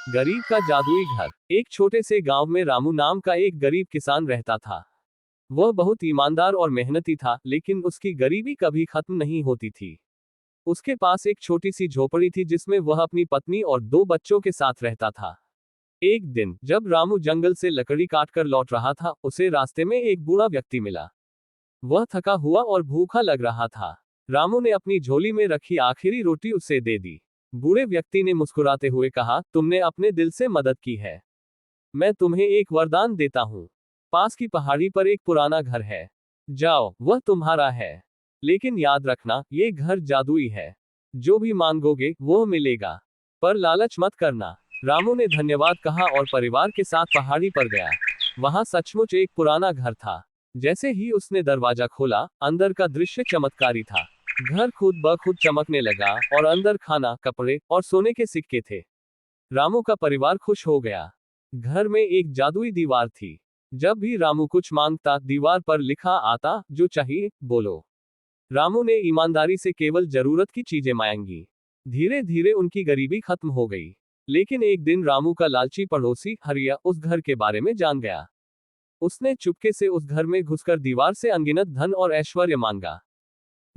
गरीब का जादुई घर। एक छोटे से गांव में रामू नाम का एक गरीब किसान रहता था। वह बहुत ईमानदार और मेहनती था, लेकिन उसकी गरीबी कभी खत्म नहीं होती थी। उसके पास एक छोटी सी झोपड़ी थी जिसमें वह अपनी पत्नी और 2 बच्चों के साथ रहता था। एक दिन जब रामू जंगल से लकड़ी काटकर लौट रहा था, उसे रास्ते में एक बूढ़ा व्यक्ति मिला। वह थका हुआ और भूखा लग रहा था। रामू ने अपनी झोली में रखी आखिरी रोटी उसे दे दी। बूढ़े व्यक्ति ने मुस्कुराते हुए कहा, तुमने अपने दिल से मदद की है। मैं तुम्हें एक वरदान देता हूँ। पास की पहाड़ी पर एक पुराना घर है। जाओ, वह तुम्हारा है। लेकिन याद रखना, ये घर जादुई है। जो भी मांगोगे वो मिलेगा। पर लालच मत करना। रामू ने धन्यवाद कहा और परिवार के साथ पहाड़ी पर गया। वहां सचमुच एक पुराना घर था। जैसे ही उसने दरवाजा खोला, अंदर का दृश्य चमत्कारी था। घर खुद ब खुद चमकने लगा और अंदर खाना, कपड़े और सोने के सिक्के थे। रामू का परिवार खुश हो गया। घर में एक जादुई दीवार थी। जब भी रामू कुछ मांगता, दीवार पर लिखा आता, जो चाहिए बोलो। रामू ने ईमानदारी से केवल जरूरत की चीजें मांगी। धीरे धीरे उनकी गरीबी खत्म हो गई। लेकिन एक दिन रामू का लालची पड़ोसी हरिया उस घर के बारे में जान गया। उसने चुपके से उस घर में घुसकर दीवार से अनगिनत धन और ऐश्वर्य मांगा।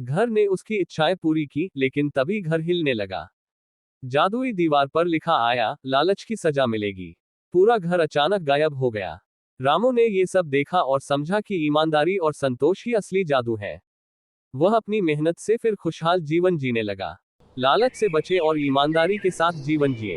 घर ने उसकी इच्छाएं पूरी की, लेकिन तभी घर हिलने लगा। जादुई दीवार पर लिखा आया, लालच की सजा मिलेगी। पूरा घर अचानक गायब हो गया। रामू ने ये सब देखा और समझा कि ईमानदारी और संतोष ही असली जादू है। वह अपनी मेहनत से फिर खुशहाल जीवन जीने लगा। लालच से बचे और ईमानदारी के साथ जीवन जिए।